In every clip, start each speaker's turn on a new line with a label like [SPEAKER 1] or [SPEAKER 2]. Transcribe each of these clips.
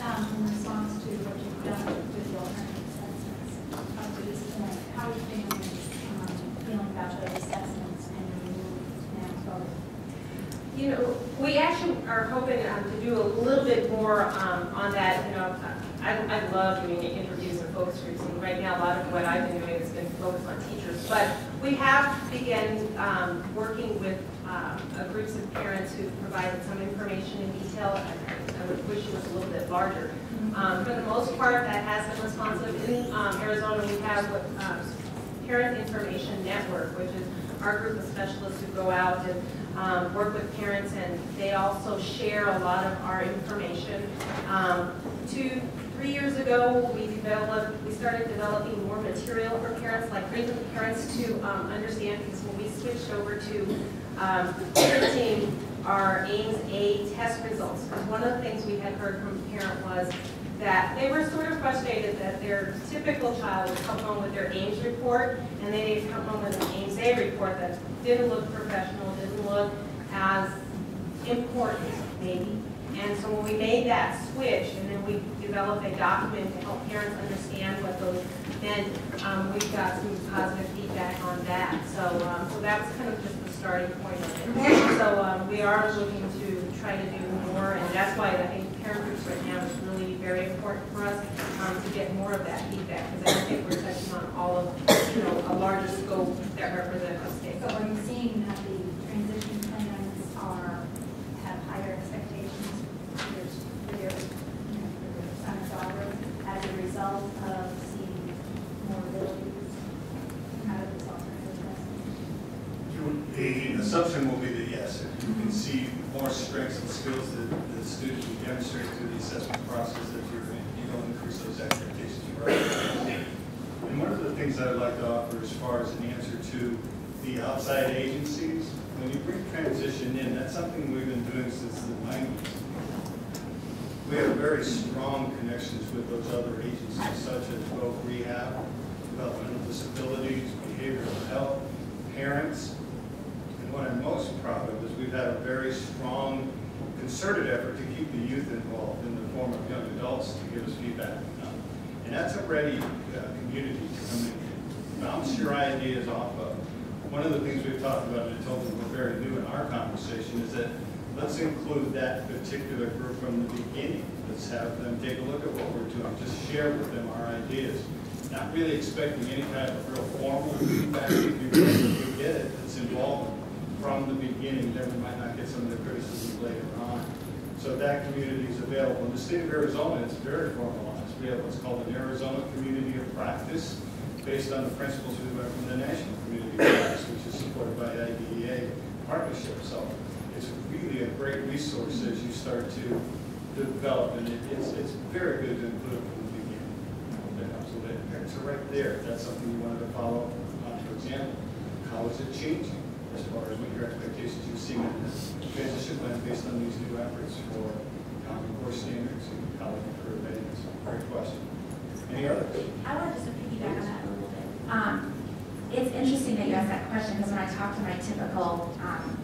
[SPEAKER 1] in response to what you've done with the alternative assessments, up to this point, how are families feeling about those assessments and your move now forward?
[SPEAKER 2] You know, we actually are hoping to do a little bit more on that. You know, I love doing interviews and focus groups, and right now a lot of what I've been doing has been focused on teachers. But we have begun working with groups of parents who provided some information in detail. I would wish it was a little bit larger. For the most part, that has been responsive. In Arizona, we have what Parent Information Network, which is our group of specialists who go out and work with parents, and they also share a lot of our information. 2-3 years ago, we started developing more material for parents, like bringing parents to understand, because when we switched over to printing our AAMS test results, because one of the things we had heard from a parent was that they were sort of frustrated that their typical child would come home with their AAMS report, and then they'd come home with an AAMS report that didn't look professional, didn't look as important, maybe. And so when we made that switch, and then we developed a document to help parents understand what those meant, we've got some positive feedback on that. So, so that was kind of just the starting point of it. So we are looking to try to do more, and that's why I think parent groups right now is really very important for us to get more of that feedback, because I don't think we're touching on all of, you know, a larger scope that represents a state.
[SPEAKER 1] So are you seeing that the transition plans have higher expectations for your son or daughter as a result of seeing more abilities out of this alternative assessment?
[SPEAKER 3] The assumption will be that yes, if you can see more strengths and skills that the student can demonstrate through the assessment process, that you don't increase those expectations. Right? And one of the things I'd like to offer as far as an answer to the outside agencies, when you bring transition in, that's something we've been doing since the 90s. We have very strong connections with those other agencies, such as both rehab, developmental disabilities, behavioral health, parents. And what I'm most proud of is we've had a very strong, concerted effort to keep the youth involved in the form of young adults to give us feedback. And that's a ready community to come in and bounce your ideas off of. One of the things we've talked about, and I told them we're very new in our conversation, is that let's include that particular group from the beginning. Let's have them take a look at what we're doing. Just share with them our ideas. Not really expecting any kind of real formal feedback. If you get it, it's involved from the beginning. Then we might not get some of the criticism later on. So that community is available. In the state of Arizona, it's very formalized. We have what's called an Arizona Community of Practice, based on the principles we learned from the National Community of Practice, which is supported by AA partnership. So it's really a great resource as you start to develop, and it's very good to include from the beginning. So the parents are right there. If that's something you wanted to follow on, for example, how is it changing as far as what your expectations you've seen in this transition plan based on these new efforts for Common Core standards and college and career readiness? Great question. Any others?
[SPEAKER 4] I want to just piggyback on that a little bit. It's interesting that you asked that question, because when I talk to my typical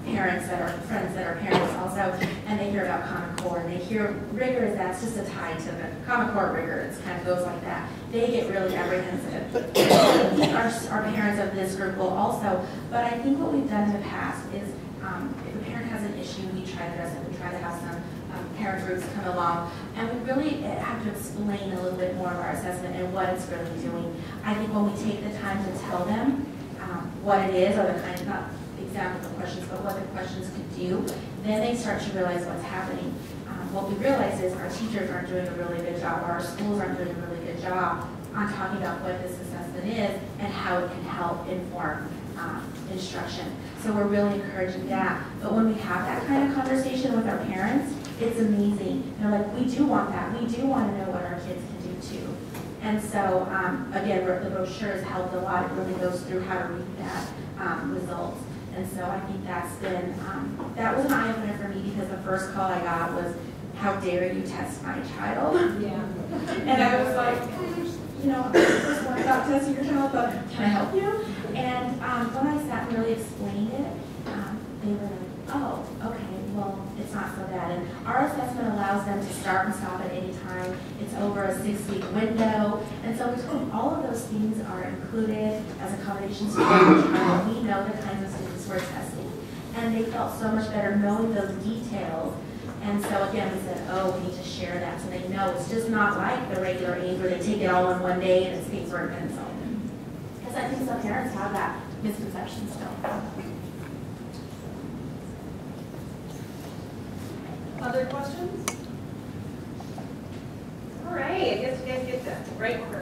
[SPEAKER 4] parents that are friends that are parents also, and they hear about Common Core, and they hear rigor, that's just a tie to the Common Core rigor. It kind of goes like that. They get really apprehensive. Our parents of this group will also, but I think what we've done in the past is if a parent has an issue, we try to address it. We try to have some parent groups come along, and we really have to explain a little bit more of our assessment and what it's really doing. I think when we take the time to tell them what it is, or the kind of, not examples of questions, but what the questions could do, then they start to realize what's happening. What we realize is our teachers aren't doing a really good job, or our schools aren't doing a really good job on talking about what this assessment is and how it can help inform instruction. So we're really encouraging that. But when we have that kind of conversation with our parents, it's amazing. They're like, we do want that. We do want to know what our kids can do too. And so, again, the brochure has helped a lot. It really goes through how to read that results. And so I think that's been, that was an eye-opener for me, because the first call I got was, how dare you test my child?
[SPEAKER 1] Yeah.
[SPEAKER 4] And I was like, you know, I'm just worried about testing your child, but can I help you? And when I sat and really explained it, they were like, oh, okay. well, it's not so bad. And our assessment allows them to start and stop at any time. It's over a 6-week window. And so we told them all of those things are included as accommodations to their child. We know the kinds of students we're testing. And they felt so much better knowing those details. And so again, we said, oh, we need to share that so they know it's just not like the regular aid where they take it all in one day and it's paperwork and so on. Because I think some parents have that misconception still.
[SPEAKER 2] Other questions? All right, I guess you guys get the right order.